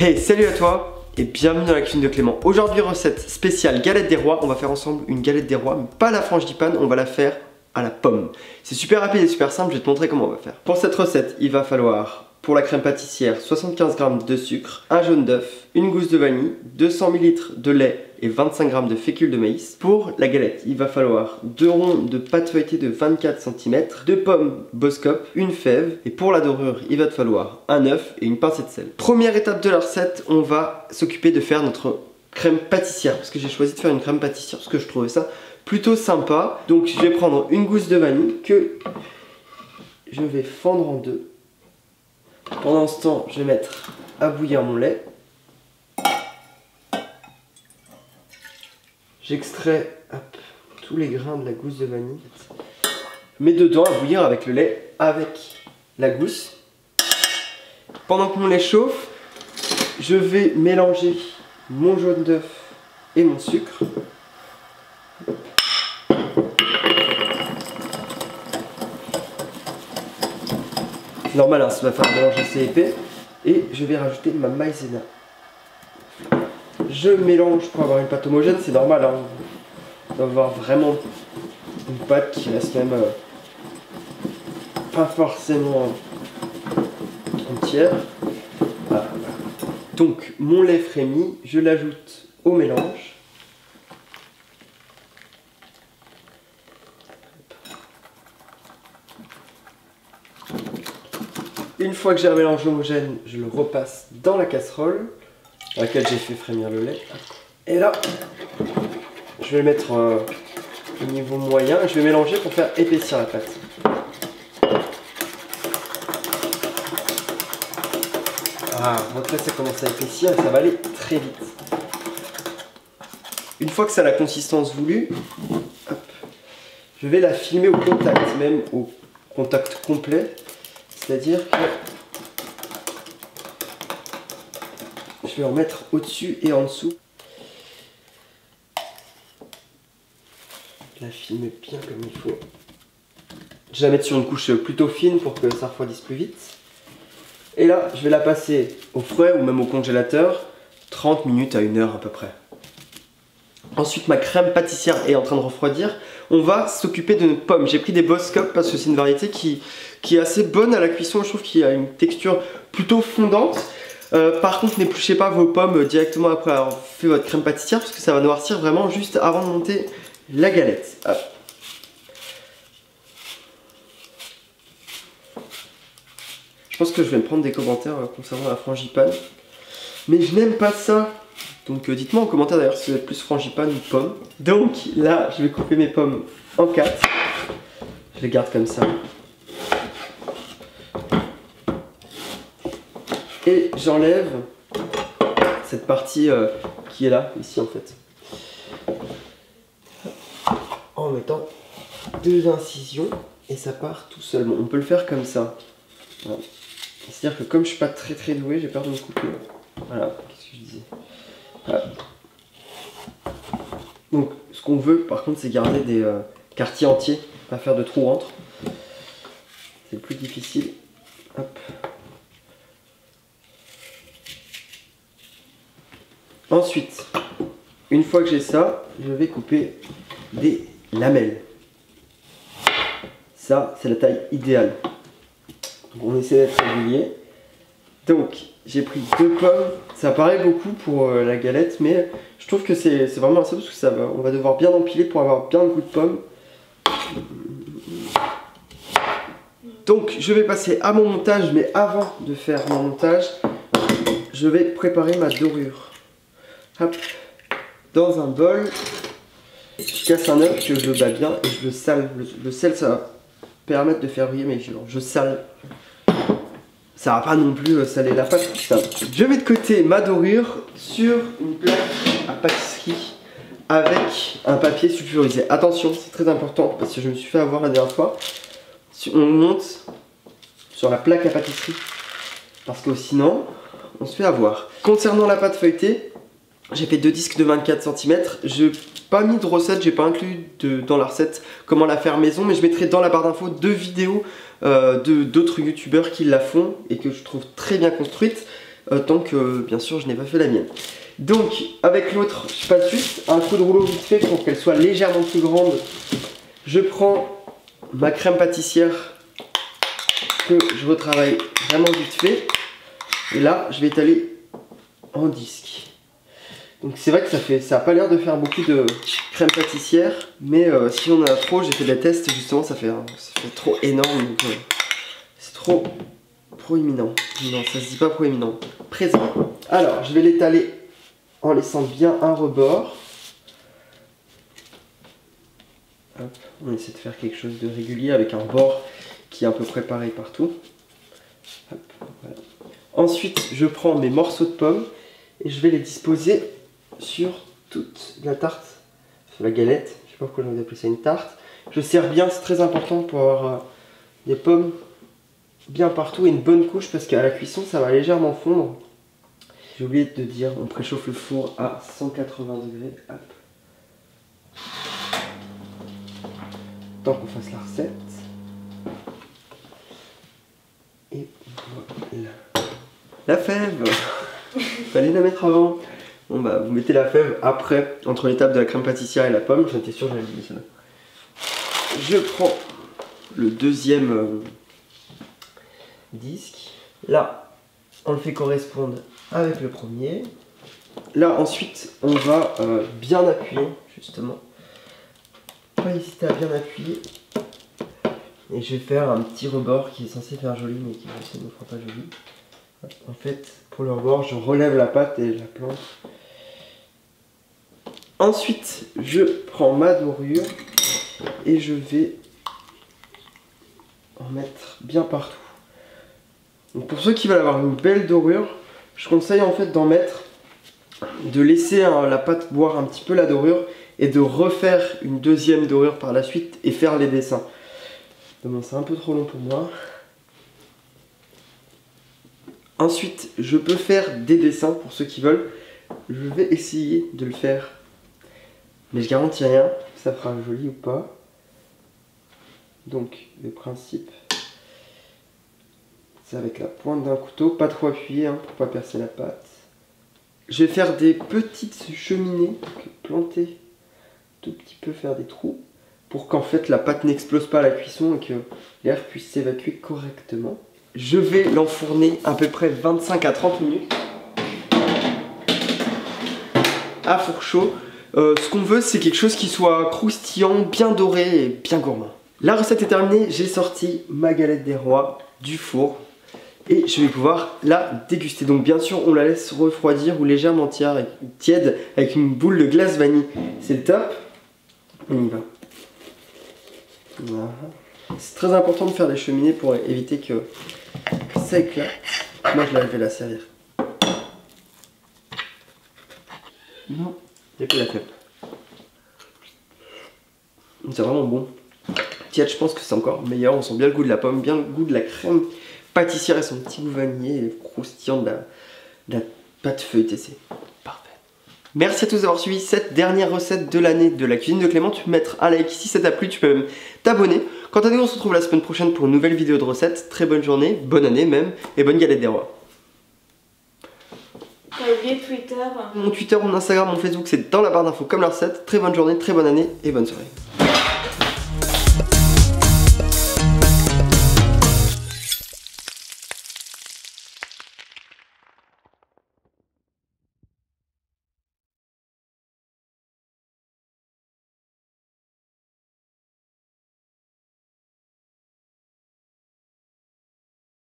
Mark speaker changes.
Speaker 1: Hey, salut à toi et bienvenue dans la cuisine de Clément. Aujourd'hui, recette spéciale galette des rois. On va faire ensemble une galette des rois, mais pas la frangipane, on va la faire à la pomme. C'est super rapide et super simple, je vais te montrer comment on va faire. Pour cette recette, il va falloir, pour la crème pâtissière, 75 g de sucre, un jaune d'œuf, une gousse de vanille, 200 ml de lait et 25 g de fécule de maïs. Pour la galette, il va falloir 2 ronds de pâte feuilletée de 24 cm, 2 pommes Boskop, une fève, et pour la dorure, il va te falloir un œuf et une pincée de sel. Première étape de la recette, on va s'occuper de faire notre crème pâtissière, parce que j'ai choisi de faire une crème pâtissière parce que je trouvais ça plutôt sympa. Donc je vais prendre une gousse de vanille que je vais fendre en deux. Pendant ce temps, je vais mettre à bouillir mon lait. J'extrais tous les grains de la gousse de vanille. Je mets dedans à bouillir avec le lait, avec la gousse. Pendant que mon lait chauffe, je vais mélanger mon jaune d'œuf et mon sucre. C'est normal, hein, ça va faire un mélange assez épais. Et je vais rajouter ma maïzena. Je mélange pour avoir une pâte homogène, c'est normal, hein. On va avoir vraiment une pâte qui reste même pas forcément entière. Voilà. Donc mon lait frémit, je l'ajoute au mélange. Une fois que j'ai un mélange homogène, je le repasse dans la casserole dans laquelle j'ai fait frémir le lait. Et là, je vais le mettre au niveau moyen et je vais mélanger pour faire épaissir la pâte. Ah, donc là ça commence à épaissir et ça va aller très vite. Une fois que ça a la consistance voulue, hop, je vais la filmer au contact, même au contact complet. C'est-à-dire que je vais en mettre au-dessus et en dessous. Je la filme bien comme il faut. Je vais la mettre sur une couche plutôt fine pour que ça refroidisse plus vite. Et là, je vais la passer au frais ou même au congélateur, 30 minutes à 1 heure à peu près. Ensuite, ma crème pâtissière est en train de refroidir. On va s'occuper de notre pomme. J'ai pris des Boskop parce que c'est une variété qui est assez bonne à la cuisson. Je trouve qu'il a une texture plutôt fondante. Par contre, n'épluchez pas vos pommes directement après avoir fait votre crème pâtissière parce que ça va noircir vraiment juste avant de monter la galette. Hop. Je pense que je vais me prendre des commentaires concernant la frangipane. Mais je n'aime pas ça. Donc dites-moi en commentaire d'ailleurs si vous êtes plus frangipane ou pomme. Donc là, je vais couper mes pommes en 4. Je les garde comme ça. Et j'enlève cette partie qui est là, ici en fait. En mettant 2 incisions et ça part tout seul. Bon, on peut le faire comme ça. Voilà. C'est-à-dire que comme je suis pas très doué, j'ai peur de me couper. Voilà, qu'est-ce que je disais. Voilà. Donc ce qu'on veut par contre c'est garder des quartiers entiers, pas faire de trous entre. C'est le plus difficile. Hop. Ensuite, une fois que j'ai ça, je vais couper des lamelles. Ça, c'est la taille idéale. Donc, on essaie d'être régulier. Donc, j'ai pris 2 pommes. Ça paraît beaucoup pour la galette, mais je trouve que c'est vraiment assez parce que ça va, on va devoir bien empiler pour avoir bien le goût de pomme. Donc, je vais passer à mon montage, mais avant de faire mon montage, je vais préparer ma dorure. Hop, dans un bol, je casse un œuf que je bats bien et je le sale. Le sel, ça va permettre de faire briller mes fibres. Je sale. Ça va pas non plus saler la pâte. Je mets de côté ma dorure sur une plaque à pâtisserie avec un papier sulfurisé. Attention, c'est très important parce que je me suis fait avoir la dernière fois. On monte sur la plaque à pâtisserie parce que sinon, on se fait avoir. Concernant la pâte feuilletée, j'ai fait 2 disques de 24 cm. Je n'ai pas mis de recette, j'ai pas inclus dans la recette comment la faire maison, mais je mettrai dans la barre d'infos 2 vidéos d'autres youtubeurs qui la font et que je trouve très bien construites. tant que bien sûr je n'ai pas fait la mienne. Donc avec l'autre, je passe juste un coup de rouleau vite fait pour qu'elle soit légèrement plus grande. Je prends ma crème pâtissière que je retravaille vraiment vite fait. Et là, je vais étaler en disque. Donc c'est vrai que ça a pas l'air de faire beaucoup de crème pâtissière, mais si on en a trop, j'ai fait des tests justement, ça fait trop énorme, donc c'est trop proéminent. Non, ça se dit pas proéminent. Présent. Alors, je vais l'étaler en laissant bien un rebord. Hop, on essaie de faire quelque chose de régulier avec un bord qui est à peu près pareil partout. Hop, voilà. Ensuite, je prends mes morceaux de pommes et je vais les disposer sur toute la tarte, sur la galette. Je sais pas pourquoi j'ai envie d'appeler ça une tarte. Je serre bien, c'est très important pour avoir des pommes bien partout et une bonne couche parce qu'à la cuisson ça va légèrement fondre. J'ai oublié de dire, on préchauffe le four à 180 degrés. Hop. Tant qu'on fasse la recette. Et voilà. La fève. Fallait la mettre avant. Bon bah vous mettez la fève après, entre l'étape de la crème pâtissière et la pomme. J'étais sûr que j'allais oublier ça. Je prends le deuxième disque. Là, on le fait correspondre avec le premier. Là ensuite, on va bien appuyer, justement. Pas hésiter à bien appuyer. Et je vais faire un petit rebord qui est censé faire joli, mais qui ne me fera pas joli. En fait, pour le rebord, je relève la pâte et je la plante. Ensuite, je prends ma dorure et je vais en mettre bien partout. Donc pour ceux qui veulent avoir une belle dorure, je conseille en fait d'en mettre, de laisser la pâte boire un petit peu la dorure et de refaire une deuxième dorure par la suite et faire les dessins. Bon, c'est un peu trop long pour moi. Ensuite, je peux faire des dessins pour ceux qui veulent. Je vais essayer de le faire, mais je garantis rien, ça fera joli ou pas. Donc le principe, c'est avec la pointe d'un couteau, pas trop appuyé hein, pour pas percer la pâte. Je vais faire des petites cheminées, planter tout petit peu, faire des trous, pour qu'en fait la pâte n'explose pas à la cuisson et que l'air puisse s'évacuer correctement. Je vais l'enfourner à peu près 25 à 30 minutes à four chaud. Ce qu'on veut, c'est quelque chose qui soit croustillant, bien doré et bien gourmand. La recette est terminée, j'ai sorti ma galette des rois du four et je vais pouvoir la déguster. Donc bien sûr, on la laisse refroidir ou légèrement tiède avec une boule de glace vanille. C'est le top. On y va. Voilà. C'est très important de faire des cheminées pour éviter que ça éclate. Moi, je vais la servir. Non, il n'y a que la fève. C'est vraiment bon. Tiède, je pense que c'est encore meilleur. On sent bien le goût de la pomme, bien le goût de la crème pâtissière et son petit goût vanillé et croustillant de la pâte feuilletée. C'est parfait. Merci à tous d'avoir suivi cette dernière recette de l'année de la cuisine de Clément. Tu peux mettre un like si ça t'a plu, tu peux même t'abonner. Quant à nous, on se retrouve la semaine prochaine pour une nouvelle vidéo de recette. Très bonne journée, bonne année même, et bonne galette des rois.
Speaker 2: T'as oublié Twitter.
Speaker 1: Mon Twitter, mon Instagram, mon Facebook, c'est dans la barre d'infos comme la recette. Très bonne journée, très bonne année et bonne soirée.